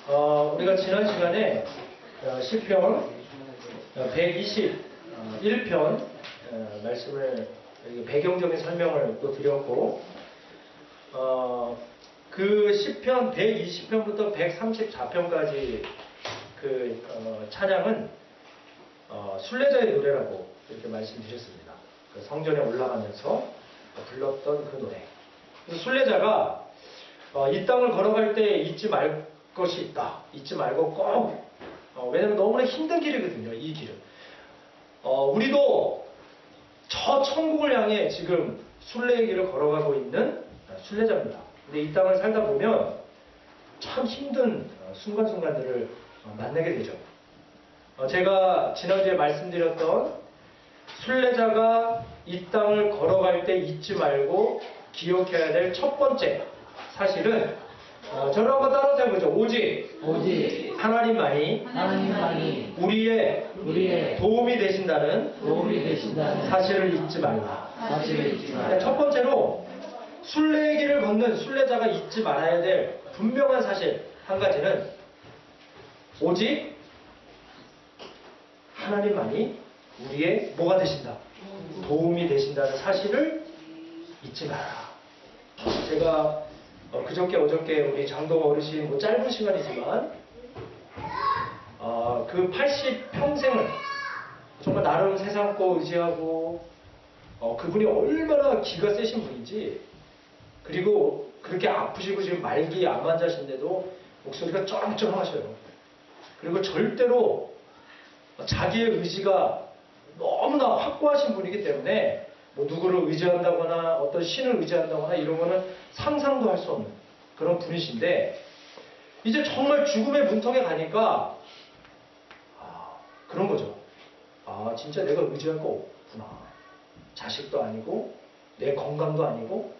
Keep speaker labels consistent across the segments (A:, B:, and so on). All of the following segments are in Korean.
A: 우리가 지난 시간에 시편 121편 말씀을 배경적인 설명을 또 드렸고, 그 시편 120편부터 134편까지 그 찬양은 순례자의 노래라고 이렇게 말씀드렸습니다. 그 성전에 올라가면서 불렀던 그 노래. 순례자가 이 땅을 걸어갈 때 잊지 말 것이 있다. 잊지 말고 꼭, 왜냐면 너무나 힘든 길이거든요, 이 길은. 우리도 저 천국을 향해 지금 순례의 길을 걸어가고 있는 순례자입니다. 근데 이 땅을 살다 보면 참 힘든 순간순간들을 만나게 되죠. 제가 지난주에 말씀드렸던 순례자가 이 땅을 걸어갈 때 잊지 말고 기억해야 될 첫 번째 사실은, 저를 한번 따라서 해보죠. 오직 하나님만이 우리의 도움이 되신다는 사실을 잊지 말라. 첫 번째로 순례의 길을 걷는 순례자가 잊지 말아야 될 분명한 사실 한 가지는, 오직 하나님만이 우리의 뭐가 되신다? 도움이 되신다는 사실을 잊지 마라. 제가 그저께 어저께 우리 장동 어르신 짧은 시간이지만 그 80평생을 정말 나름 세상고 의지하고, 그분이 얼마나 기가 세신 분인지, 그리고 그렇게 아프시고 지금 말기 암 환자신데도 목소리가 쩌렁쩌렁하셔요. 그리고 절대로 자기의 의지가 너무나 확고하신 분이기 때문에 뭐 누구를 의지한다거나 어떤 신을 의지한다거나 이런 거는 상상도 할 수 없는 그런 분이신데, 이제 정말 죽음의 문턱에 가니까 그런 거죠. 진짜 내가 의지할 거 없구나. 자식도 아니고 내 건강도 아니고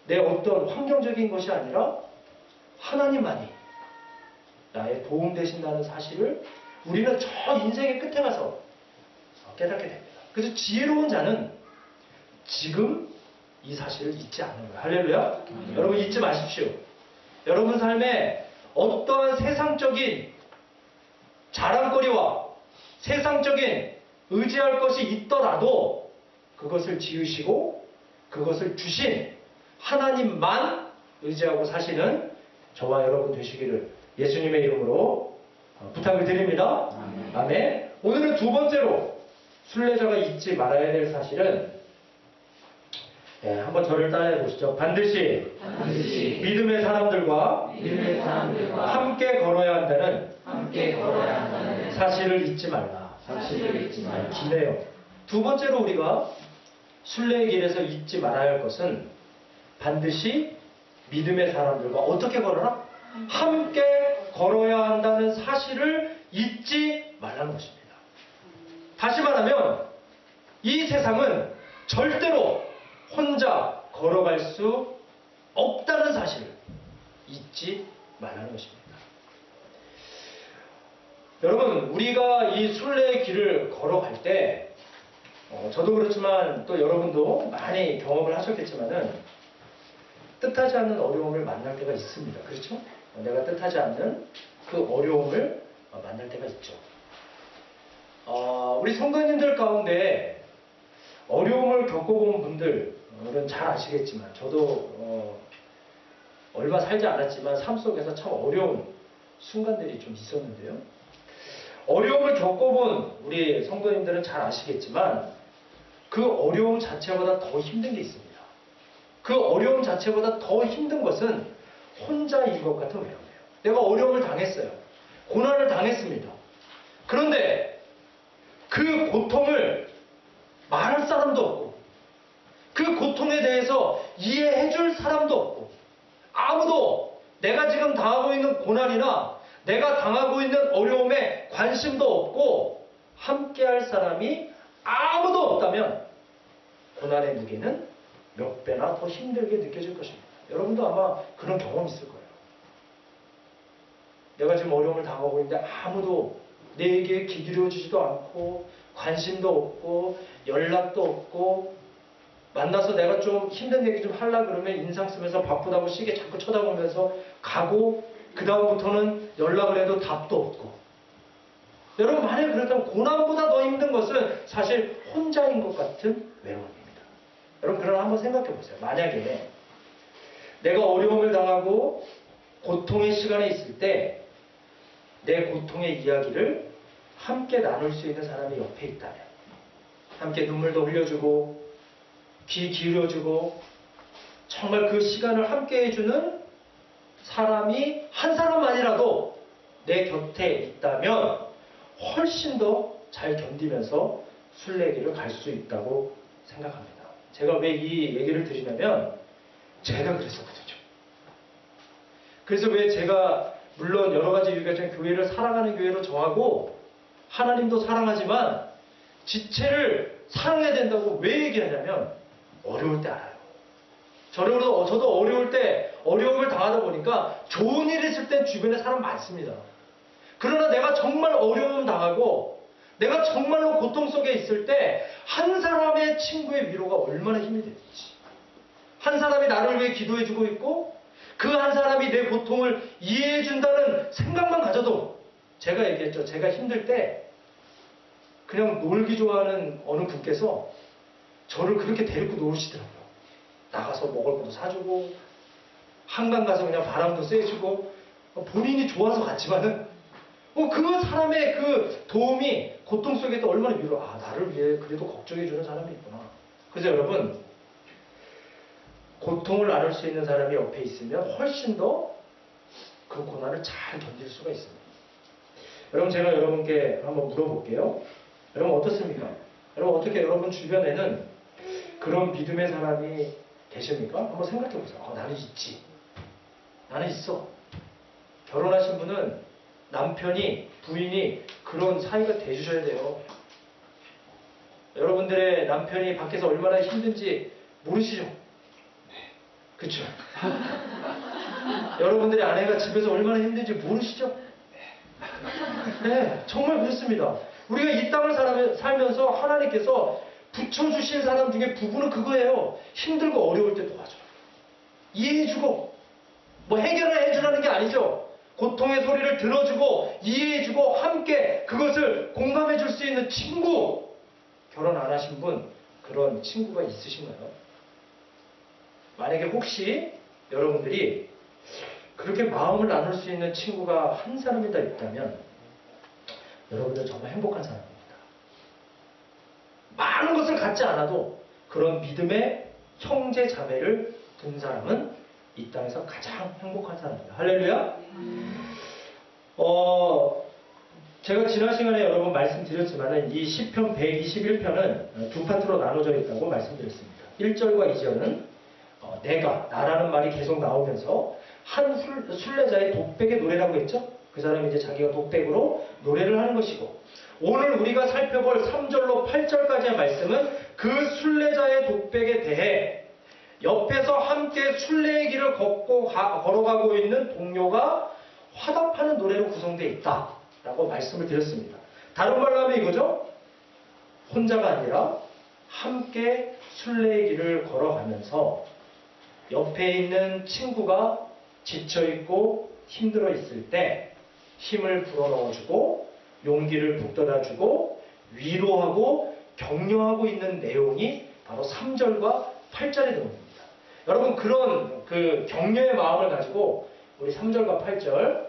A: 내 어떤 환경적인 것이 아니라 하나님만이 나의 도움 되신다는 사실을 우리는 저 인생의 끝에 가서 깨닫게 됩니다. 그래서 지혜로운 자는 지금 이 사실을 잊지 않는 거예요. 할렐루야. 여러분 잊지 마십시오. 여러분 삶에 어떠한 세상적인 자랑거리와 세상적인 의지할 것이 있더라도 그것을 지으시고 그것을 주신 하나님만 의지하고 사시는 저와 여러분 되시기를 예수님의 이름으로 부탁을 드립니다. 아멘. 오늘은 두 번째로 순례자가 잊지 말아야 될 사실은, 한번 저를 따라해 보시죠. 반드시 믿음의 사람들과 함께 걸어야 한다는 사실을 잊지 말라. 기네요. 두 번째로 우리가 순례의 길에서 잊지 말아야 할 것은, 반드시 믿음의 사람들과 어떻게 걸어라? 함께 걸어야 한다는 사실을 잊지 말라는 것입니다. 다시 말하면 이 세상은 절대로 혼자 걸어갈 수 없다는 사실을 잊지 말라는 것입니다. 여러분, 우리가 이 순례의 길을 걸어갈 때, 저도 그렇지만 또 여러분도 많이 경험을 하셨겠지만은, 뜻하지 않는 어려움을 만날 때가 있습니다. 그렇죠? 내가 뜻하지 않는 그 어려움을 만날 때가 있죠. 우리 성도님들 가운데 어려움을 겪어본 분들은 잘 아시겠지만, 저도 얼마 살지 않았지만 삶 속에서 참 어려운 순간들이 좀 있었는데요. 어려움을 겪어본 우리 성도님들은 잘 아시겠지만, 그 어려움 자체보다 더 힘든 게 있습니다. 그 어려움 자체보다 더 힘든 것은 혼자인 것 같은 외로움이에요. 내가 어려움을 당했어요. 고난을 당했습니다. 그런데 그 고통을 말할 사람도 없고, 그 고통에 대해서 이해해줄 사람도 없고, 아무도 내가 지금 당하고 있는 고난이나 내가 당하고 있는 어려움에 관심도 없고 함께할 사람이 아무도 없다면 고난의 무게는 몇 배나 더 힘들게 느껴질 것입니다. 여러분도 아마 그런 경험 있을 거예요. 내가 지금 어려움을 당하고 있는데 아무도 내게 귀 기울여주지도 않고 관심도 없고 연락도 없고, 만나서 내가 좀 힘든 얘기 좀 하려고 그러면 인상 쓰면서 바쁘다고 시계 자꾸 쳐다보면서 가고, 그 다음부터는 연락을 해도 답도 없고. 여러분, 만약에 그렇다면 고난보다 더 힘든 것은 사실 혼자인 것 같은 외로움입니다. 여러분, 그러나 한번 생각해 보세요. 만약에 내가 어려움을 당하고 고통의 시간에 있을 때 내 고통의 이야기를 함께 나눌 수 있는 사람이 옆에 있다면, 함께 눈물도 흘려주고 귀 기울여주고 정말 그 시간을 함께 해주는 사람이 한 사람만이라도 내 곁에 있다면 훨씬 더 잘 견디면서 순례길을 갈 수 있다고 생각합니다. 제가 왜 이 얘기를 드리냐면 제가 그랬었거든요. 그래서 왜 제가 물론 여러 가지 이유가 있지만 교회를 사랑하는 교회로 정하고 하나님도 사랑하지만 지체를 사랑해야 된다고 왜 얘기하냐면 어려울 때 알아요. 저도 어려울 때 어려움을 당하다 보니까 좋은 일 있을 땐 주변에 사람 많습니다. 그러나 내가 정말 어려움 당하고 내가 정말로 고통 속에 있을 때 한 사람의 친구의 위로가 얼마나 힘이 될지, 한 사람이 나를 위해 기도해주고 있고 그 한 사람이 내 고통을 이해해준다는 생각만 가져도, 제가 얘기했죠. 제가 힘들 때 그냥 놀기 좋아하는 어느 분께서 저를 그렇게 데리고 놀으시더라고요. 나가서 먹을 것도 사주고 한강 가서 그냥 바람도 쐬주고 본인이 좋아서 갔지만은 그 사람의 그 도움이 고통 속에도 얼마나 위로, 나를 위해 그래도 걱정해주는 사람이 있구나. 그래서 여러분, 고통을 나눌 수 있는 사람이 옆에 있으면 훨씬 더 그 고난을 잘 견딜 수가 있습니다. 여러분, 제가 여러분께 한번 물어볼게요. 여러분 어떻습니까? 여러분 어떻게 여러분 주변에는 그런 믿음의 사람이 계십니까? 한번 생각해 보세요. 나는 있지. 나는 있어. 결혼하신 분은 남편이, 부인이 그런 사이가 돼주셔야 돼요. 여러분들의 남편이 밖에서 얼마나 힘든지 모르시죠? 그쵸? 여러분들의 아내가 집에서 얼마나 힘든지 모르시죠? 네, 정말 그렇습니다. 우리가 이 땅을 살면서 하나님께서 붙여주신 사람 중에 부부는 그거예요. 힘들고 어려울 때 도와줘요. 이해해주고, 뭐 해결을 해주라는 게 아니죠. 고통의 소리를 들어주고 이해해주고 함께 그것을 공감해줄 수 있는 친구. 결혼 안 하신 분 그런 친구가 있으신가요? 만약에 혹시 여러분들이 그렇게 마음을 나눌 수 있는 친구가 한 사람이다 있다면 여러분들 정말 행복한 사람입니다. 많은 것을 갖지 않아도 그런 믿음의 형제 자매를 둔 사람은 이 땅에서 가장 행복한 사람입니다. 할렐루야. 제가 지난 시간에 여러분 말씀드렸지만 이 시편 121편은 두 파트로 나눠져 있다고 말씀드렸습니다. 1절과 2절은 나라는 말이 계속 나오면서 한 순례자의 독백의 노래라고 했죠. 그 사람이 이제 자기가 독백으로 노래를 하는 것이고, 오늘 우리가 살펴볼 3절로 8절까지의 말씀은 그 순례자의 독백에 대해 옆에서 함께 순례의 길을 걸어가고 있는 동료가 화답하는 노래로 구성되어 있다라고 말씀을 드렸습니다. 다른 말로 하면 이거죠. 혼자가 아니라 함께 순례의 길을 걸어가면서 옆에 있는 친구가 지쳐있고 힘들어 있을 때 힘을 불어넣어주고 용기를 북돋아주고 위로하고 격려하고 있는 내용이 바로 3절과 8절의 내용입니다. 여러분, 그런 그 격려의 마음을 가지고 우리 3절과 8절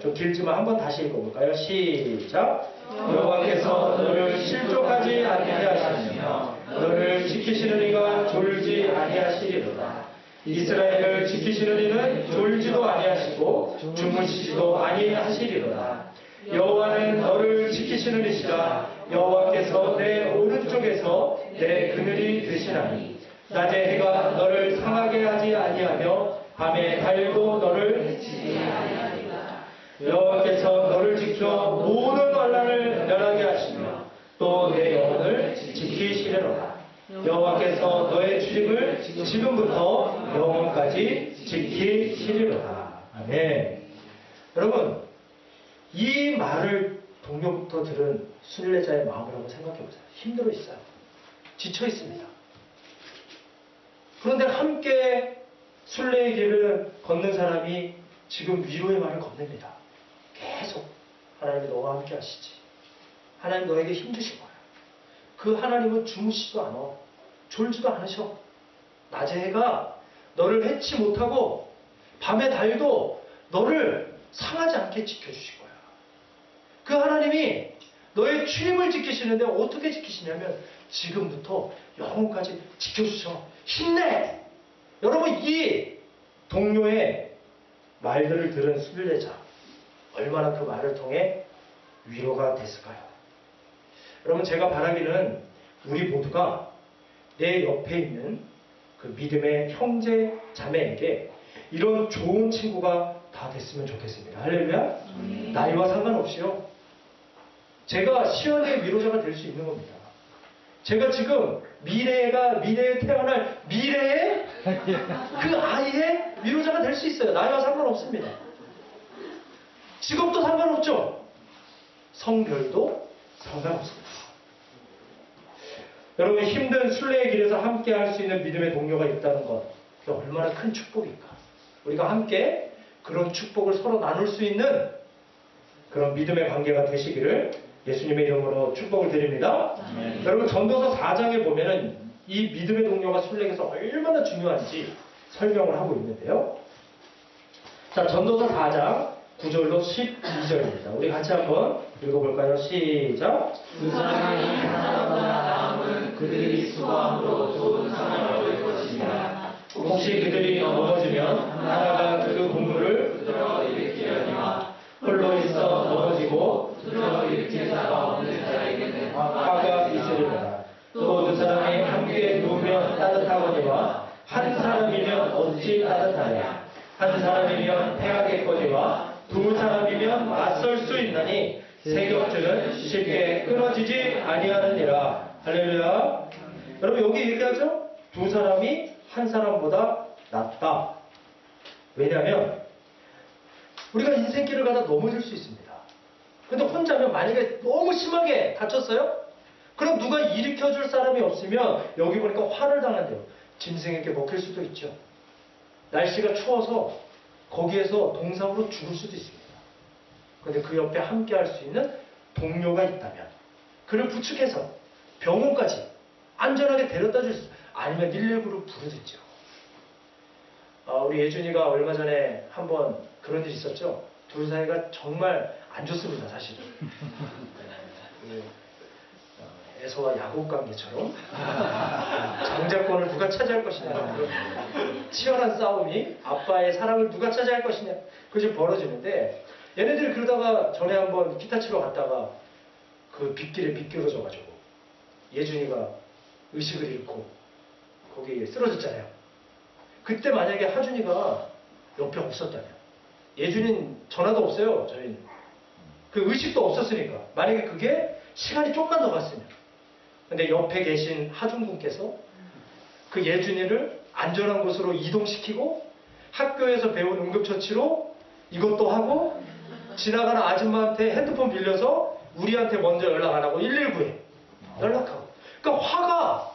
A: 좀 길지만 한번 다시 읽어볼까요? 시작. 여호와께서 너를 실족하지 아니하게 하시며 너를 지키시는 이가 졸지 아니하시리로다. 이스라엘을 지키시는 이는 졸지도 아니하시고 주무시지도 아니하시리로다. 여호와는 너를 지키시는 이시라. 여호와께서 내 오른쪽에서 내 그늘이 되시나니 낮에 해가 너를 상하게 하지 아니하며 밤에 달도 너를 해치지 아니하리라. 여호와께서 너를 지켜 모든 환난을 면하게 하시며 또 내 영혼을 지키시리로다. 여호와께서 너의 출입을 지금부터 영원까지 지키시리로다. 아멘. 여러분, 이 말을 동료부터 들은 순례자의 마음을 한번 생각해 보세요. 힘들어 있어요. 지쳐 있습니다. 그런데 함께 순례의 길을 걷는 사람이 지금 위로의 말을 건넵니다. 계속 하나님이 너와 함께 하시지. 하나님 너에게 힘주실 거야. 그 하나님은 주무시지도 않아. 졸지도 않으셔. 낮의 해가 너를 해치 못하고 밤의 달도 너를 상하지 않게 지켜주실 거야. 그 하나님이 너의 출입을 지키시는데 어떻게 지키시냐면 지금부터 영혼까지 지켜주셔. 힘내! 여러분, 이 동료의 말들을 들은 순례자, 얼마나 그 말을 통해 위로가 됐을까요? 여러분, 제가 바라기는 우리 모두가 내 옆에 있는 그 믿음의 형제 자매에게 이런 좋은 친구가 다 됐으면 좋겠습니다. 할렐루야. 나이와 상관없이요. 제가 시연의 위로자가 될 수 있는 겁니다. 제가 지금 미래에 태어날 미래의 그 아이의 위로자가 될 수 있어요. 나이와 상관없습니다. 직업도 상관없죠. 성별도 상관없습니다. 여러분, 힘든 순례의 길에서 함께 할 수 있는 믿음의 동료가 있다는 것, 그게 얼마나 큰 축복일까. 우리가 함께 그런 축복을 서로 나눌 수 있는 그런 믿음의 관계가 되시기를 예수님의 이름으로 축복을 드립니다. 여러분, 전도서 4장에 보면은 이 믿음의 동료가 순례에서 얼마나 중요한지 설명을 하고 있는데요. 자, 전도서 4장 9절로 12절입니다. 우리 같이 한번 읽어볼까요? 시작.
B: 두 사람이 하나보다 나음은 그들이 수고함으로 좋은 상을 얻을 것이니라.
A: 혹시 그들이 넘어지면 하나가 그 공물을
B: 두드러 일으키려니와
A: 홀로 있어 넘어지고
B: 두드러 일으킬 자가 없는 자에게는
A: 화가 있으리라. 또 두 사람이 함께 누우면 따뜻하거니와 한 사람이면 어찌 따뜻하냐. 한 사람이면 패하겠거니와 두 사람이면 맞설 수 있나니 세 겹줄은 쉽게 끊어지지 아니하느니라. 할렐루야. 여러분, 여기 얘기하죠? 두 사람이 한 사람보다 낫다. 왜냐하면 우리가 인생길을 가다 넘어질 수 있습니다. 근데 혼자면 만약에 너무 심하게 다쳤어요? 그럼 누가 일으켜줄 사람이 없으면 여기 보니까 화를 당한대요. 짐승에게 먹힐 수도 있죠. 날씨가 추워서 거기에서 동상으로 죽을 수도 있습니다. 그런데 그 옆에 함께 할 수 있는 동료가 있다면 그를 부축해서 병원까지 안전하게 데려다 줄 수, 아니면 119를 부르든지요. 우리 예준이가 얼마 전에 한번 그런 일이 있었죠. 둘 사이가 정말 안 좋습니다, 사실은. 에서와 야곱 관계처럼 장자권을 누가 차지할 것이냐, 그런 치열한 싸움이, 아빠의 사랑을 누가 차지할 것이냐, 그것이 벌어지는데, 얘네들이 그러다가 전에 한번 기타 치러 갔다가 그 빗길에 비껴져가지고 예준이가 의식을 잃고 거기에 쓰러졌잖아요. 그때 만약에 하준이가 옆에 없었다면, 예준이는 전화도 없어요, 저희는. 그 의식도 없었으니까. 만약에 그게 시간이 조금만 더 갔으면. 근데 옆에 계신 하준군께서 그 예준이를 안전한 곳으로 이동시키고 학교에서 배운 응급처치로 이것도 하고 지나가는 아줌마한테 핸드폰 빌려서 우리한테 먼저 연락 안 하고 119에 연락하고. 그러니까 화가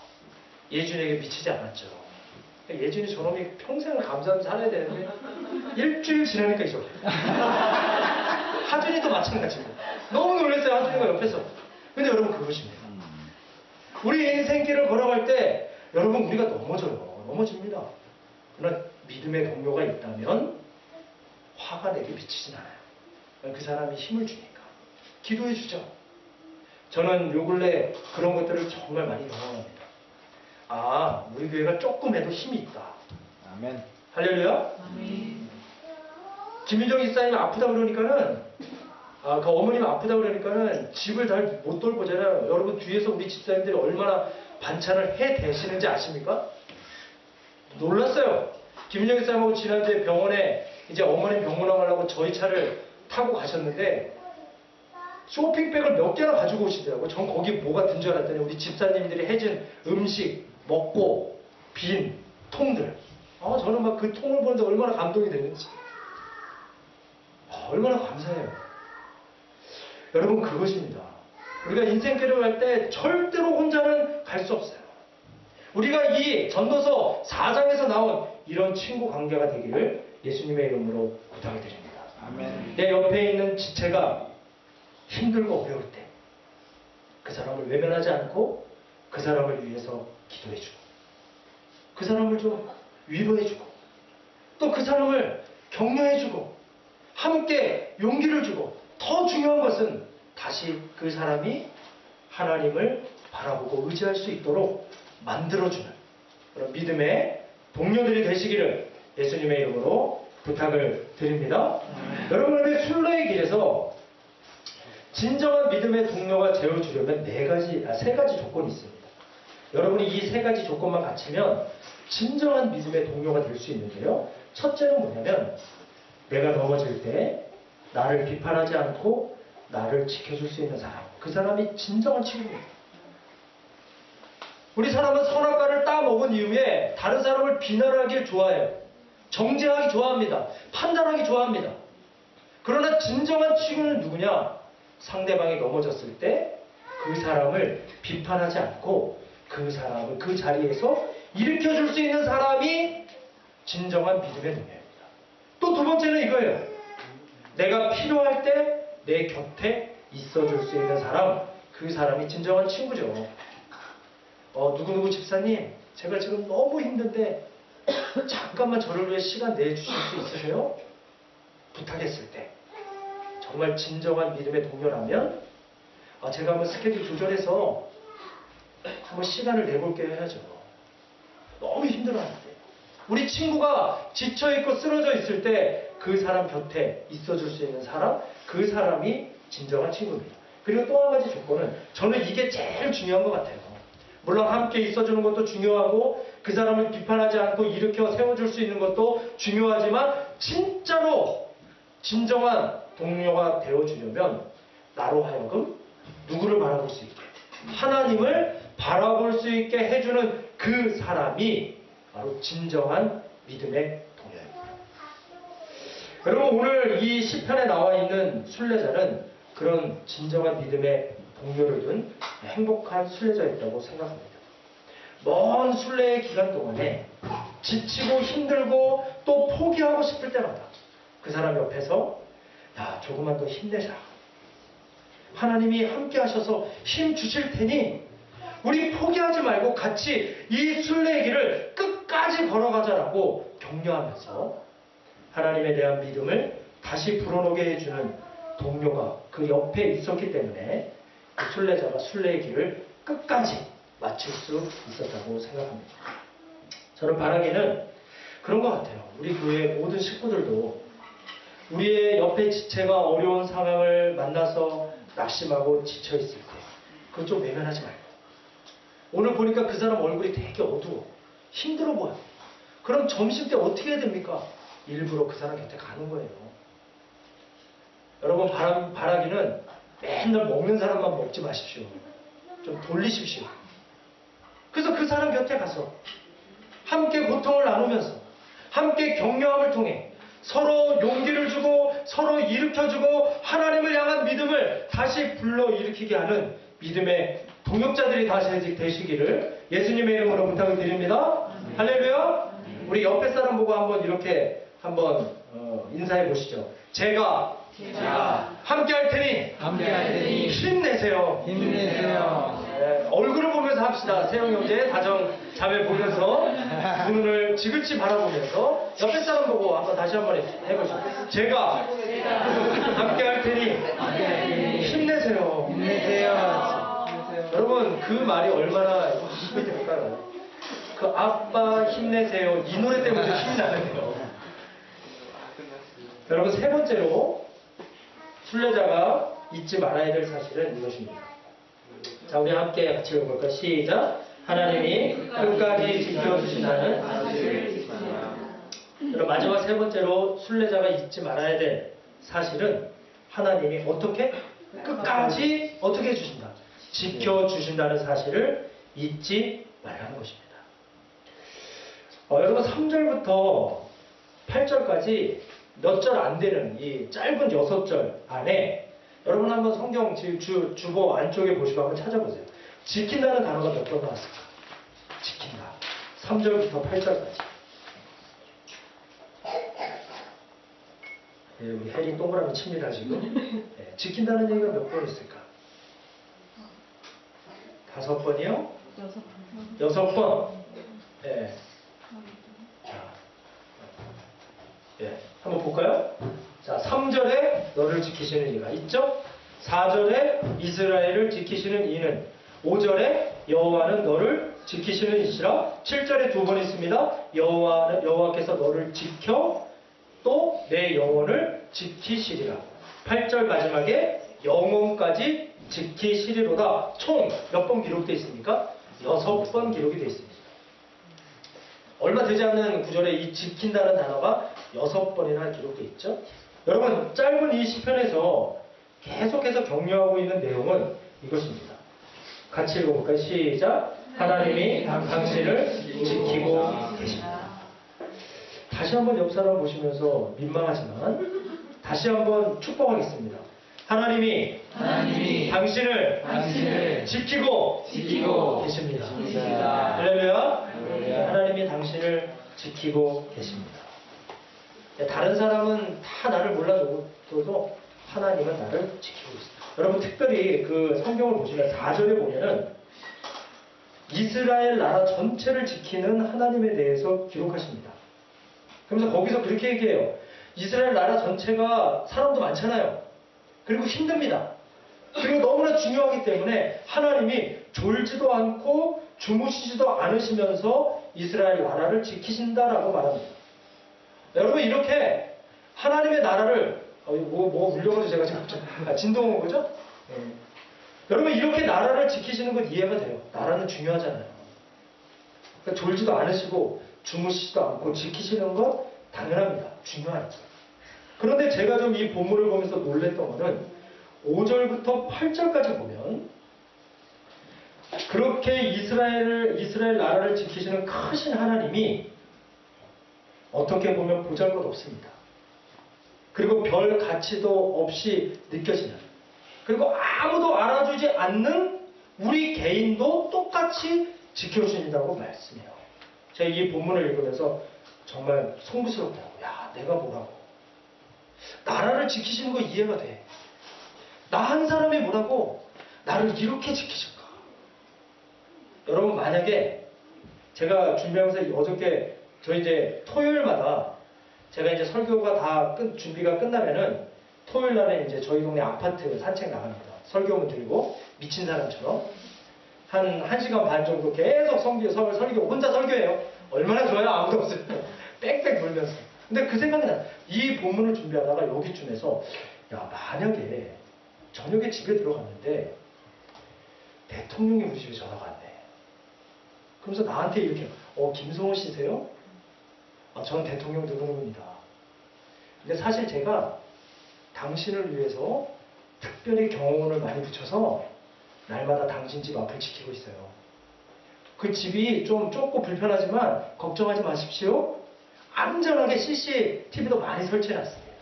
A: 예준이에게 미치지 않았죠. 예준이 저놈이 평생을 감사하며 살아야 되는데 일주일 지나니까 이제 하준이도 마찬가지고. 너무 놀랐어요, 하준이가 옆에서. 근데 여러분, 그것입니다. 우리 인생길을 걸어갈 때 여러분, 우리가 넘어집니다. 그러나 믿음의 동료가 있다면 화가 내게 미치진 않아요. 그 사람이 힘을 주니까 기도해 주죠. 저는 요 근래 그런 것들을 정말 많이 경험합니다. 우리 교회가 조금 해도 힘이 있다.
C: 아멘.
A: 할렐루야.
B: 아멘.
A: 김윤정 집사님이 아프다 그러니까는, 그 어머님 아프다 그러니까는 집을 잘 못 돌보잖아요. 여러분, 뒤에서 우리 집사님들이 얼마나 반찬을 해 대시는지 아십니까? 놀랐어요. 김윤정 집사님하고 지난주에 병원에 이제 어머님 병원에 가려고 저희 차를 타고 가셨는데 쇼핑백을 몇 개나 가지고 오시더라고요. 전 거기 뭐가 든 줄 알았더니 우리 집사님들이 해준 음식, 먹고 빈 통들. 저는 막 그 통을 보는데 얼마나 감동이 되는지. 얼마나 감사해요. 여러분, 그것입니다. 우리가 인생길을 갈 때 절대로 혼자는 갈 수 없어요. 우리가 이 전도서 4장에서 나온 이런 친구 관계가 되기를 예수님의 이름으로 부탁드립니다. 내 옆에 있는 지체가 힘들고 어려울 때 그 사람을 외면하지 않고 그 사람을 위해서 기도해주고 그 사람을 좀 위로해주고 또 그 사람을 격려해주고 함께 용기를 주고 더 중요한 것은 다시 그 사람이 하나님을 바라보고 의지할 수 있도록 만들어주는 그런 믿음의 동료들이 되시기를 예수님의 이름으로 부탁을 드립니다. 여러분의 순례의 길에서 진정한 믿음의 동료가 되어주려면 세 가지 조건이 있습니다. 여러분이 이 세 가지 조건만 갖추면 진정한 믿음의 동료가 될 수 있는데요. 첫째는 뭐냐면 내가 넘어질 때 나를 비판하지 않고 나를 지켜줄 수 있는 사람. 그 사람이 진정한 친구입니다. 우리 사람은 선악과를 따먹은 이후에 다른 사람을 비난하길 좋아해요. 정죄하기 좋아합니다. 판단하기 좋아합니다. 그러나 진정한 친구는 누구냐? 상대방이 넘어졌을 때 그 사람을 비판하지 않고 그 사람을 그 자리에서 일으켜줄 수 있는 사람이 진정한 믿음의 동료입니다. 또 두 번째는 이거예요. 내가 필요할 때 내 곁에 있어줄 수 있는 사람, 그 사람이 진정한 친구죠. 누구누구 집사님, 제가 지금 너무 힘든데 잠깐만 저를 위해 시간 내주실 수 있으세요? 부탁했을 때 정말 진정한 믿음의 동료라면 제가 한번 스케줄 조절해서 한번 시간을 내볼게요 해야죠. 너무 힘들어하는데 우리 친구가 지쳐있고 쓰러져 있을 때 그 사람 곁에 있어줄 수 있는 사람, 그 사람이 진정한 친구입니다. 그리고 또 한 가지 조건은 저는 이게 제일 중요한 것 같아요. 물론 함께 있어주는 것도 중요하고 그 사람을 비판하지 않고 일으켜 세워줄 수 있는 것도 중요하지만 진짜로 진정한 동료가 되어주려면 나로 하여금 누구를 바라볼 수 있게 하나님을 바라볼 수 있게 해주는 그 사람이 바로 진정한 믿음의 동료입니다. 여러분 오늘 이 시편에 나와 있는 순례자는 그런 진정한 믿음의 동료를 둔 행복한 순례자였다고 생각합니다. 먼 순례의 기간 동안에 지치고 힘들고 또 포기하고 싶을 때마다 그 사람 옆에서 야 조금만 더 힘내자. 하나님이 함께 하셔서 힘 주실 테니 우리 포기하지 말고 같이 이 순례의 길을 끝까지 걸어가자라고 격려하면서 하나님에 대한 믿음을 다시 불어넣게 해주는 동료가 그 옆에 있었기 때문에 그 순례자가 순례의 길을 끝까지 마칠 수 있었다고 생각합니다. 저는 바라기는 그런 것 같아요. 우리 교회 모든 식구들도 우리의 옆에 지체가 어려운 상황을 만나서 낙심하고 지쳐있을 때 그것 좀 외면하지 말고 오늘 보니까 그 사람 얼굴이 되게 어두워 힘들어 보여. 그럼 점심 때 어떻게 해야 됩니까? 일부러 그 사람 곁에 가는 거예요. 여러분 바라기는 맨날 먹는 사람만 먹지 마십시오. 좀 돌리십시오. 그래서 그 사람 곁에 가서 함께 고통을 나누면서 함께 격려함을 통해 서로 용기를 주고 서로 일으켜주고 하나님을 향한 믿음을 다시 불러일으키게 하는 믿음의 동역자들이 다시 되시기를 예수님의 이름으로 부탁을 드립니다. 할렐루야. 우리 옆에 사람 보고 한번 이렇게 한번 인사해 보시죠. 제가 함께 할 테니 힘내세요. 네, 얼굴을 보면서 합시다. 세영 형제 다정 자매 보면서 두 눈을 지그치 바라보면서 옆에 사람 보고 한번 다시 한번 해보시죠. 제가 함께 할 테니 힘내세요. 여러분 그 말이 얼마나 힘이 될까요? 그 아빠 힘내세요 이 노래 때문에 힘이 나는데요. 여러분 세 번째로 순례자가 잊지 말아야 될 사실은 이것입니다. 자 우리 함께 같이 읽어볼까요? 시작. 하나님이 끝까지 지켜주신다는 사실을 여러분 마지막 세 번째로 순례자가 잊지 말아야 될 사실은 하나님이 어떻게? 끝까지 어떻게 해주신다? 지켜주신다는 사실을 잊지 말라는 것입니다. 여러분 3절부터 8절까지 몇 절 안 되는 이 짧은 6절 안에 여러분 한번 성경 주보 안쪽에 보시고 한번 찾아보세요. 지킨다는 단어가 몇 번 나왔을까? 지킨다. 3절부터 8절까지. 예, 우리 혜린 동그라미 칩니다 지금. 예, 지킨다는 얘기가 몇 번 있을까? 5번이요? 6번. 예. 자, 예, 한번 볼까요? 자, 3절에 너를 지키시는 이가 있죠? 4절에 이스라엘을 지키시는 이는, 5절에 여호와는 너를 지키시는 이시라. 7절에 2번 있습니다. 여호와께서 너를 지켜 또 내 영혼을 지키시리라. 8절 마지막에 영혼까지 지키시리로다. 총 몇 번 기록되어 있습니까? 6번 기록이 되어 있습니다. 얼마 되지 않는 구절에 이 지킨다는 단어가 6번이나 기록되어 있죠. 여러분, 짧은 이 시편에서 계속해서 격려하고 있는 내용은 이것입니다. 같이 읽어볼까요? 시작. 하나님이 당신을 지키고 계십니다. 다시 한번 옆 사람 보시면서 민망하지만 다시 한번 축복하겠습니다. 하나님이 당신을 지키고 계십니다. 할렐루야. 하나님이 당신을 지키고 계십니다. 다른 사람은 다 나를 몰라줘도 하나님은 나를 지키고 있습니다. 여러분, 특별히 그 성경을 보시면 4절에 보면은 이스라엘 나라 전체를 지키는 하나님에 대해서 기록하십니다. 그러면서 거기서 그렇게 얘기해요. 이스라엘 나라 전체가 사람도 많잖아요. 그리고 힘듭니다. 그리고 너무나 중요하기 때문에 하나님이 졸지도 않고 주무시지도 않으시면서 이스라엘 나라를 지키신다라고 말합니다. 여러분, 이렇게 하나님의 나라를 뭐 울려가지고 제가 지금 진동 온 거죠? 여러분, 이렇게 나라를 지키시는 건 이해가 돼요. 나라는 중요하잖아요. 그러니까 졸지도 않으시고 주무시지도 않고 지키시는 건 당연합니다. 중요하니까. 그런데 제가 좀 이 본문을 보면서 놀랬던 거는 5절부터 8절까지 보면 그렇게 이스라엘 나라를 지키시는 크신 하나님이 어떻게 보면 보잘것없습니다. 그리고 별 가치도 없이 느껴지는, 그리고 아무도 알아주지 않는 우리 개인도 똑같이 지켜주신다고 말씀해요. 제가 이 본문을 읽으면서 정말 송구스럽더라고요. 야, 내가 뭐라고. 나라를 지키시는 거 이해가 돼. 나 한 사람이 뭐라고 나를 이렇게 지키실까. 여러분, 만약에 제가 준비하면서 어저께 저 이제 토요일마다 제가 이제 설교가 다 준비가 끝나면은 토요일 날에 이제 저희 동네 아파트 산책 나갑니다. 설교문 들고 미친 사람처럼 한 1시간 반 정도 계속 설교 혼자 설교해요. 얼마나 좋아요. 아무도 없을 때 빽빽 돌면서. 근데 그 생각이 나요. 이 본문을 준비하다가 여기쯤에서 야, 만약에 저녁에 집에 들어갔는데 대통령이 우리 집에 전화가 왔네. 그러면서 나한테 이렇게 김성호 씨세요? 전 대통령 누구누구입니다. 근데 사실 제가 당신을 위해서 특별히 경호원을 많이 붙여서 날마다 당신 집 앞을 지키고 있어요. 그 집이 좀 좁고 불편하지만 걱정하지 마십시오. 안전하게 CCTV도 많이 설치해놨습니다.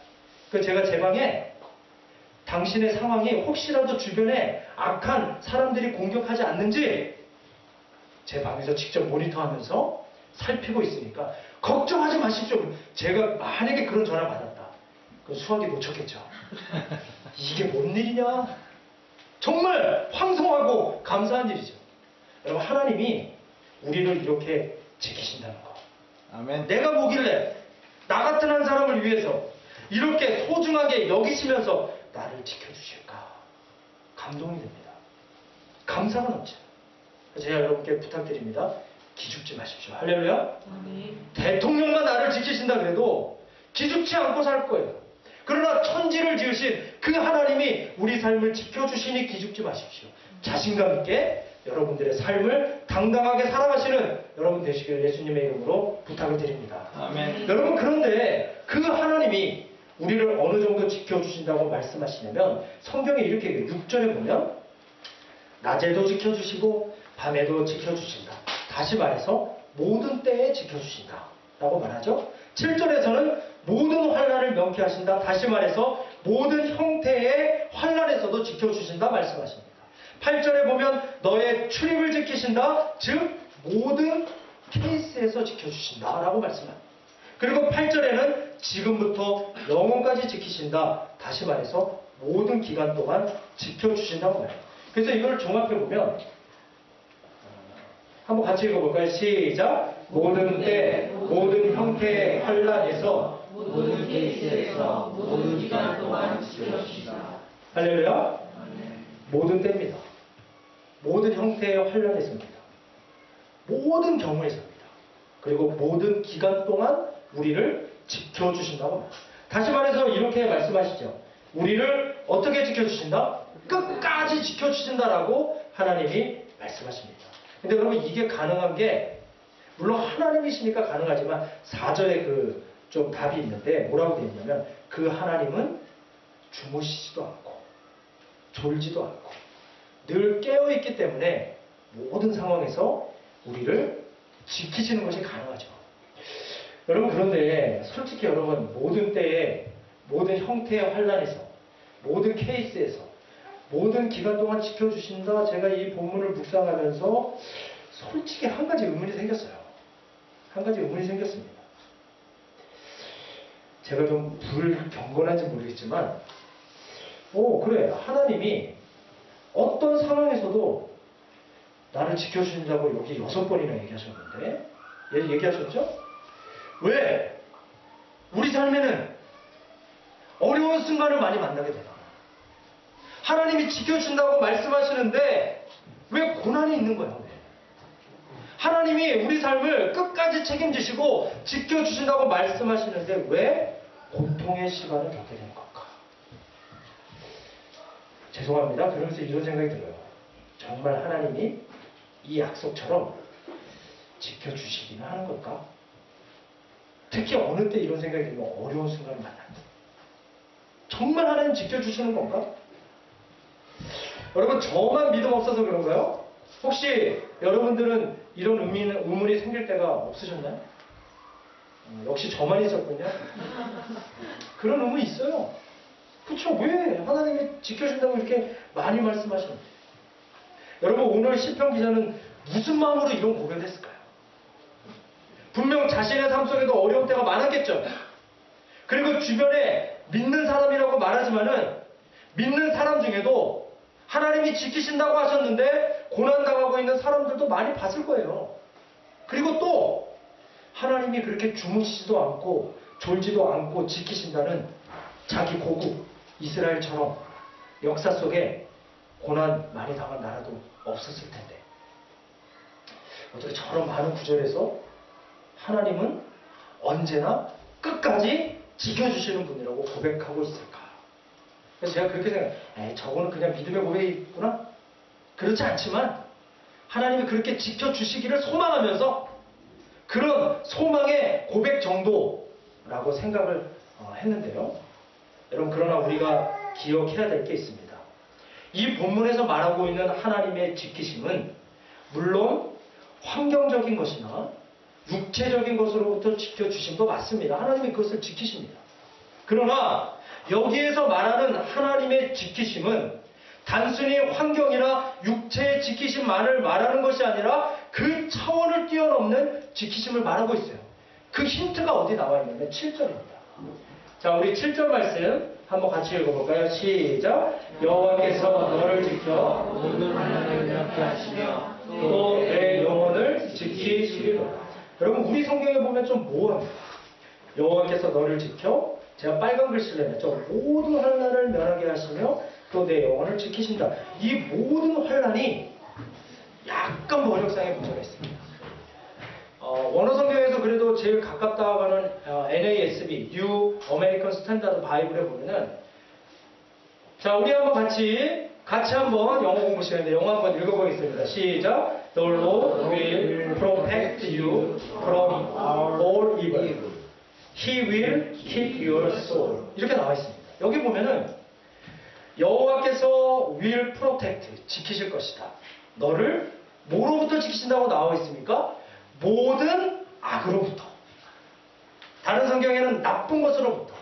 A: 그 제가 제 방에 당신의 상황이 혹시라도 주변에 악한 사람들이 공격하지 않는지 제 방에서 직접 모니터하면서 살피고 있으니까 걱정하지 마십시오. 제가 만약에 그런 전화 받았다. 그럼 수학이 놓쳤겠죠. 이게 뭔 일이냐? 정말 황송하고 감사한 일이죠. 여러분, 하나님이 우리를 이렇게 지키신다는 거.
B: 아멘.
A: 내가 뭐길래 나 같은 한 사람을 위해서 이렇게 소중하게 여기시면서 나를 지켜주실까? 감동이 됩니다. 감사가 넘쳐요. 제가 여러분께 부탁드립니다. 기죽지 마십시오. 할렐루야. 대통령만 나를 지키신다 그래도 기죽지 않고 살 거예요. 그러나 천지를 지으신 그 하나님이 우리 삶을 지켜주시니 기죽지 마십시오. 자신감 있게 여러분들의 삶을 당당하게 살아가시는 여러분 되시길 예수님의 이름으로 부탁을 드립니다.
B: 아멘.
A: 여러분, 그런데 그 하나님이 우리를 어느 정도 지켜주신다고 말씀하시냐면 성경에 이렇게 얘기해요. 6절에 보면 낮에도 지켜주시고 밤에도 지켜주신다. 다시 말해서 모든 때에 지켜주신다 라고 말하죠. 7절에서는 모든 환난을 명쾌하신다. 다시 말해서 모든 형태의 환난에서도 지켜주신다 말씀하십니다. 8절에 보면 너의 출입을 지키신다. 즉 모든 케이스에서 지켜주신다 라고 말씀합니다. 그리고 8절에는 지금부터 영원까지 지키신다. 다시 말해서 모든 기간 동안 지켜주신다고 말해요. 그래서 이걸 종합해보면 한번 같이 읽어볼까요? 시작! 모든 때, 모든 형태의 환란에서
B: 모든 케이스에서 모든 기간 동안 지켜주시다.
A: 할렐루야! 모든 때입니다. 모든 형태의 환란에서입니다. 모든 경우에서입니다. 그리고 모든 기간 동안 우리를 지켜주신다고 합니다. 다시 말해서 이렇게 말씀하시죠. 우리를 어떻게 지켜주신다? 끝까지 지켜주신다라고 하나님이 말씀하십니다. 근데 여러분 이게 가능한 게 물론 하나님이시니까 가능하지만 4절에 그 좀 답이 있는데 뭐라고 되어 있냐면 그 하나님은 주무시지도 않고 졸지도 않고 늘 깨어있기 때문에 모든 상황에서 우리를 지키시는 것이 가능하죠. 여러분 그런데 솔직히 여러분 모든 때에 모든 형태의 환란에서 모든 케이스에서 모든 기간 동안 지켜주신다. 제가 이 본문을 묵상하면서 솔직히 한 가지 의문이 생겼어요. 한 가지 의문이 생겼습니다. 제가 좀 불경건한지 모르겠지만 그래 하나님이 어떤 상황에서도 나를 지켜주신다고 여기 6번이나 얘기하셨는데 얘기하셨죠? 왜? 우리 삶에는 어려운 순간을 많이 만나게 되나? 하나님이 지켜준다고 말씀하시는데 왜 고난이 있는 거야? 왜? 하나님이 우리 삶을 끝까지 책임지시고 지켜주신다고 말씀하시는데 왜 고통의 시간을 겪게 되는 걸까? 죄송합니다. 그러면서 이런 생각이 들어요. 정말 하나님이 이 약속처럼 지켜주시기는 하는 걸까? 특히 어느 때 이런 생각이 들면 어려운 순간을 만날 때. 정말 하나님 지켜주시는 건가? 여러분 저만 믿음 없어서 그런가요? 혹시 여러분들은 이런 의문이 생길 때가 없으셨나요? 역시 저만 있었군요. 그런 의문이 있어요. 그쵸? 왜 하나님이 지켜준다고 이렇게 많이 말씀하시는데 여러분 오늘 시편 기자는 무슨 마음으로 이런 고백을 했을까요? 분명 자신의 삶 속에도 어려운 때가 많았겠죠. 그리고 주변에 믿는 사람이라고 말하지만은 믿는 사람 중에도 하나님이 지키신다고 하셨는데 고난당하고 있는 사람들도 많이 봤을 거예요. 그리고 또 하나님이 그렇게 주무시지도 않고 졸지도 않고 지키신다는 자기 고국 이스라엘처럼 역사 속에 고난 많이 당한 나라도 없었을 텐데 어떻게 저런 많은 구절에서 하나님은 언제나 끝까지 지켜주시는 분이라고 고백하고 있을까? 그래서 제가 그렇게 생각해요. 저거는 그냥 믿음의 고백이구나? 그렇지 않지만 하나님이 그렇게 지켜주시기를 소망하면서 그런 소망의 고백 정도라고 생각을 했는데요. 여러분 그러나 우리가 기억해야 될 게 있습니다. 이 본문에서 말하고 있는 하나님의 지키심은 물론 환경적인 것이나 육체적인 것으로부터 지켜주심도 맞습니다. 하나님이 그것을 지키십니다. 그러나 여기에서 말하는 하나님의 지키심은 단순히 환경이나 육체의 지키심만을 말하는 것이 아니라 그 차원을 뛰어넘는 지키심을 말하고 있어요. 그 힌트가 어디 나와 있냐면 7절입니다. 자, 우리 7절 말씀 한번 같이 읽어볼까요? 시작! 여호와께서 너를 지켜
B: 모든 환난을 면케 하시며
A: 또 내 영혼을 지키시리로다. 여러분 우리 성경에 보면 좀 모호합니다. 여호와께서 너를 지켜 제가 빨간 글씨를 해놨죠. 모든 환난을 면하게 하시며 또 내 영혼을 지키신다. 이 모든 환난이 약간 번역상에 문제가 있습니다. 원어 성경에서 그래도 제일 가깝다고 하는 NASB, New American Standard Bible에 보면은 자 우리 한번 같이 한번 영어 공부 시간인데 영어 한번 읽어보겠습니다. 시작. The Lord will protect you from all evil. He will keep your soul. 이렇게 나와 있습니다. 여기 보면은 여호와께서 will protect, 지키실 것이다. 너를 뭐로부터 지키신다고 나와 있습니까? 모든 악으로부터. 다른 성경에는 나쁜 것으로부터.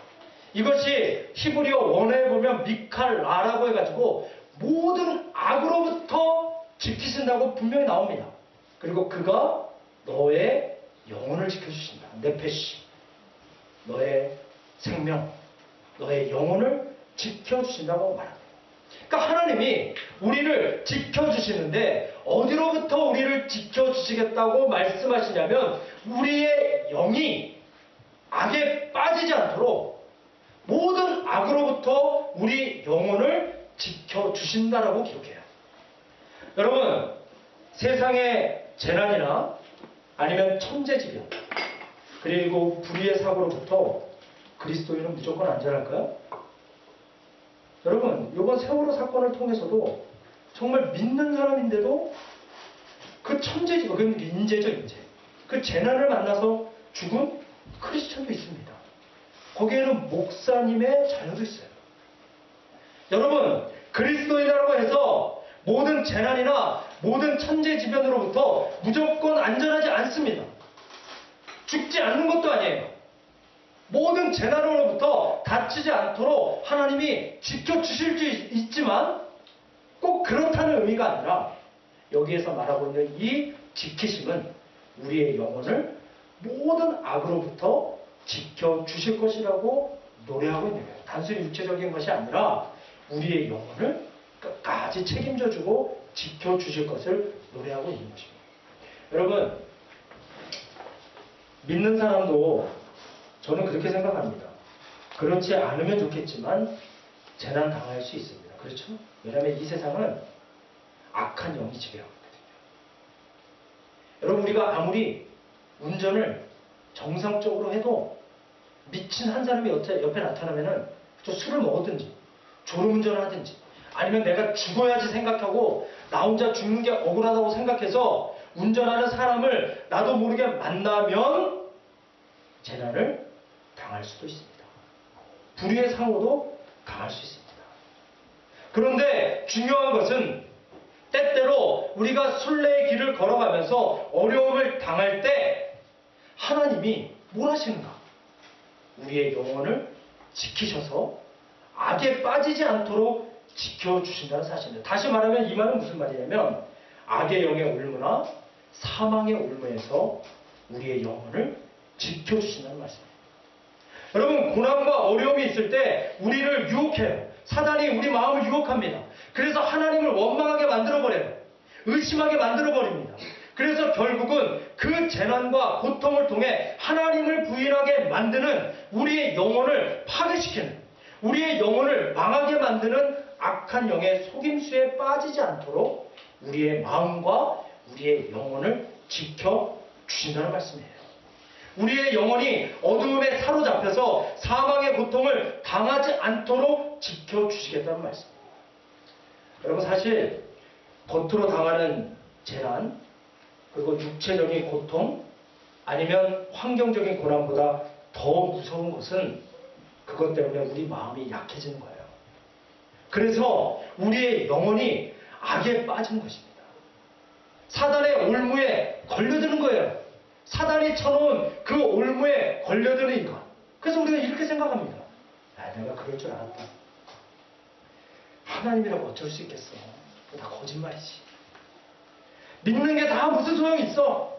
A: 이것이 히브리어 원어에 보면 미칼라라고 해가지고 모든 악으로부터 지키신다고 분명히 나옵니다. 그리고 그가 너의 영혼을 지켜주신다. 네페시. 너의 생명, 너의 영혼을 지켜주신다고 말합니다. 그러니까 하나님이 우리를 지켜주시는데 어디로부터 우리를 지켜주시겠다고 말씀하시냐면 우리의 영이 악에 빠지지 않도록 모든 악으로부터 우리 영혼을 지켜주신다라고 기록해요. 여러분, 세상의 재난이나 아니면 천재지변 그리고 불의의 사고로부터 그리스도인은 무조건 안전할까요? 여러분, 이번 세월호 사건을 통해서도 정말 믿는 사람인데도 그 천재지변, 그건 인재죠, 인재. 그 재난을 만나서 죽은 크리스천도 있습니다. 거기에는 목사님의 자녀도 있어요. 여러분, 그리스도인이라고 해서 모든 재난이나 모든 천재지변으로부터 무조건 안전하지 않습니다. 죽지 않는 것도 아니에요. 모든 재난으로부터 다치지 않도록 하나님이 지켜주실 수 있지만 꼭 그렇다는 의미가 아니라 여기에서 말하고 있는 이 지키심은 우리의 영혼을 모든 악으로부터 지켜주실 것이라고 노래하고 있는 거예요. 단순히 육체적인 것이 아니라 우리의 영혼을 끝까지 책임져주고 지켜주실 것을 노래하고 있는 것입니다. 여러분, 믿는 사람도 저는 그렇게 생각합니다. 그렇지 않으면 좋겠지만 재난 당할 수 있습니다. 그렇죠? 왜냐하면 이 세상은 악한 영이 지배하거든요. 여러분, 우리가 아무리 운전을 정상적으로 해도 미친 한 사람이 옆에 나타나면은 저 술을 먹었든지 졸음운전을 하든지 아니면 내가 죽어야지 생각하고 나 혼자 죽는 게 억울하다고 생각해서 운전하는 사람을 나도 모르게 만나면 재난을 당할 수도 있습니다. 불의의 상호도 당할 수 있습니다. 그런데 중요한 것은 때때로 우리가 순례의 길을 걸어가면서 어려움을 당할 때 하나님이 뭘 하시는가? 우리의 영혼을 지키셔서 악에 빠지지 않도록 지켜주신다는 사실입니다. 다시 말하면 이 말은 무슨 말이냐면 악의 영의 올무나 사망의 올무에서 우리의 영혼을 지켜주신다는 말씀입니다. 여러분, 고난과 어려움이 있을 때 우리를 유혹해요. 사단이 우리 마음을 유혹합니다. 그래서 하나님을 원망하게 만들어버려요. 의심하게 만들어버립니다. 그래서 결국은 그 재난과 고통을 통해 하나님을 부인하게 만드는 우리의 영혼을 파괴시키는, 우리의 영혼을 망하게 만드는 악한 영의 속임수에 빠지지 않도록 우리의 마음과 우리의 영혼을 지켜주신다는 말씀이에요. 우리의 영혼이 어두움에 사로잡혀서 사망의 고통을 당하지 않도록 지켜주시겠다는 말씀입니다. 여러분, 사실 겉으로 당하는 재난, 그리고 육체적인 고통, 아니면 환경적인 고난보다 더 무서운 것은 그것 때문에 우리 마음이 약해지는 거예요. 그래서 우리의 영혼이 악에 빠지는 것입니다. 사단의 올무에 걸려드는 거예요. 사단이 쳐놓은 그 올무에 걸려드는 인간. 그래서 우리가 이렇게 생각합니다. 내가 그럴 줄 알았다. 하나님이라고 어쩔 수 있겠어. 다 거짓말이지. 믿는 게 다 무슨 소용이 있어.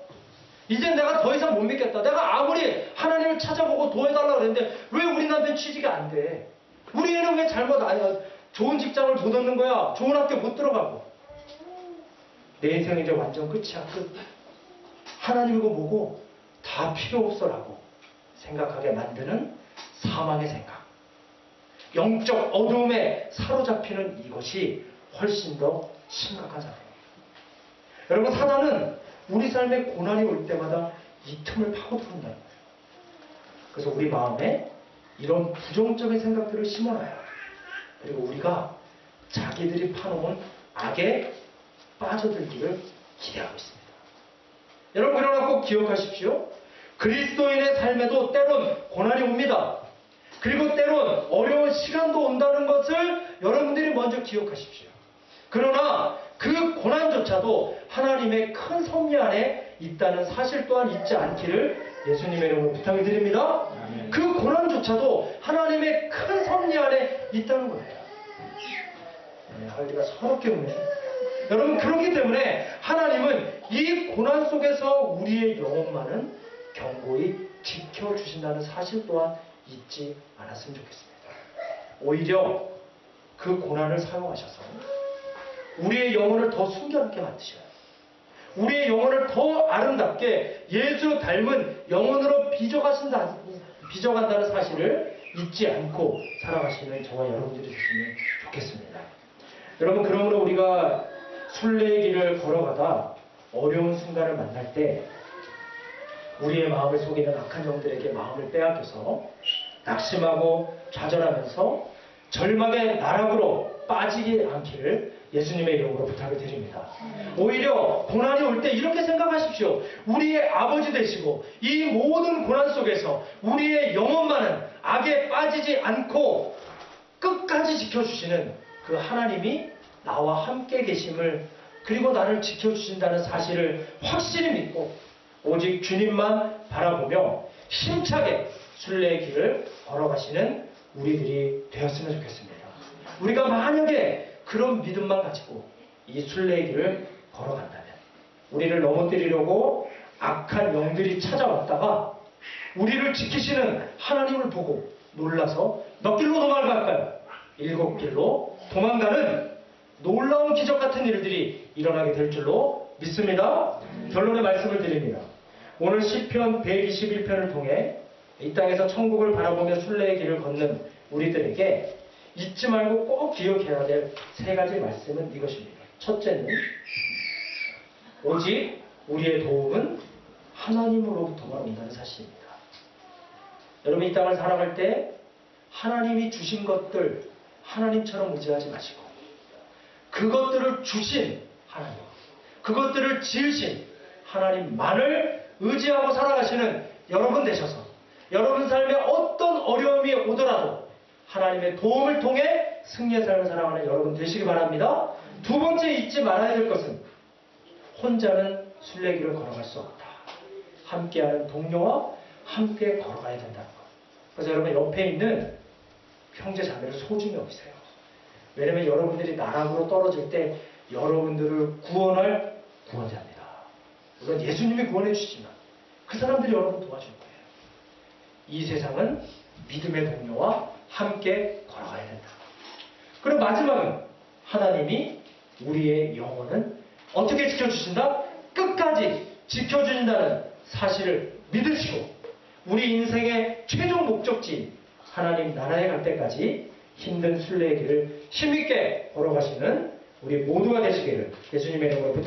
A: 이젠 내가 더 이상 못 믿겠다. 내가 아무리 하나님을 찾아보고 도와달라고 그랬는데 왜 우리 남편 취직이 안 돼? 우리 애는 왜 잘못 아니야? 좋은 직장을 못 얻는 거야. 좋은 학교 못 들어가고. 내 인생은 이제 완전 끝이야. 끝. 하나님이고 뭐고 다 필요 없어라고 생각하게 만드는 사망의 생각. 영적 어두움에 사로잡히는 이것이 훨씬 더 심각한 상황입니다. 여러분, 사단은 우리 삶에 고난이 올 때마다 이 틈을 파고들는다는 거예요. 그래서 우리 마음에 이런 부정적인 생각들을 심어놔요. 그리고 우리가 자기들이 파놓은 악에 빠져들기를 기대하고 있습니다. 여러분, 그러나 꼭 기억하십시오. 그리스도인의 삶에도 때론 고난이 옵니다. 그리고 때론 어려운 시간도 온다는 것을 여러분들이 먼저 기억하십시오. 그러나 그 고난조차도 하나님의 큰 섭리 안에 있다는 사실 또한 잊지 않기를 예수님의 이름으로 부탁을 드립니다. 그 고난조차도 하나님의 큰 섭리 안에 있다는 거예요. 우리가 서럽게 웃네. 여러분, 그렇기 때문에 하나님은 이 고난 속에서 우리의 영혼만은 견고히 지켜주신다는 사실 또한 잊지 않았으면 좋겠습니다. 오히려 그 고난을 사용하셔서 우리의 영혼을 더 순결하게 만드셔요. 우리의 영혼을 더 아름답게 예수 닮은 영혼으로 빚어간다는 사실을 잊지 않고 살아가시는 저와 여러분들이 되시면 좋겠습니다. 여러분, 그러므로 우리가 순례의 길을 걸어가다 어려운 순간을 만날 때 우리의 마음을 속이는 악한 영들에게 마음을 빼앗겨서 낙심하고 좌절하면서 절망의 나락으로 빠지지 않기를 예수님의 이름으로 부탁을 드립니다. 오히려 고난이 올 때 이렇게 생각하십시오. 우리의 아버지 되시고 이 모든 고난 속에서 우리의 영혼만은 악에 빠지지 않고 끝까지 지켜주시는 그 하나님이 나와 함께 계심을, 그리고 나를 지켜주신다는 사실을 확실히 믿고 오직 주님만 바라보며 힘차게 순례의 길을 걸어가시는 우리들이 되었으면 좋겠습니다. 우리가 만약에 그런 믿음만 가지고 이 순례의 길을 걸어간다면 우리를 넘어뜨리려고 악한 영들이 찾아왔다가 우리를 지키시는 하나님을 보고 놀라서 몇 길로 도망갈까요? 7길로 도망가는 놀라운 기적 같은 일들이 일어나게 될 줄로 믿습니다. 결론의 말씀을 드립니다. 오늘 시편 121편을 통해 이 땅에서 천국을 바라보며 순례의 길을 걷는 우리들에게 잊지 말고 꼭 기억해야 될 3가지 말씀은 이것입니다. 첫째는 오직 우리의 도움은 하나님으로부터만 온다는 사실입니다. 여러분, 이 땅을 살아갈 때 하나님이 주신 것들 하나님처럼 의지하지 마시고 그것들을 주신 하나님, 그것들을 지으신 하나님만을 의지하고 살아가시는 여러분 되셔서 여러분 삶에 어떤 어려움이 오더라도 하나님의 도움을 통해 승리의 삶을 살아가는 여러분 되시기 바랍니다. 두 번째 잊지 말아야 될 것은 혼자는 순례길을 걸어갈 수 없다. 함께하는 동료와 함께 걸어가야 된다는 것. 그래서 여러분 옆에 있는 형제 자매를 소중히 여기세요. 왜냐하면 여러분들이 나락으로 떨어질 때 여러분들을 구원할 구원자입니다. 물론 예수님이 구원해 주시지만 그 사람들이 여러분 도와줄 거예요. 이 세상은 믿음의 동료와 함께 걸어가야 된다. 그리고 마지막은 하나님이 우리의 영혼은 어떻게 지켜주신다? 끝까지 지켜주신다는 사실을 믿으시고 우리 인생의 최종 목적지인 하나님 나라에 갈 때까지 힘든 순례의 길을 힘있게 걸어가시는 우리 모두가 되시기를 예수님의 이름으로 부탁드립니다.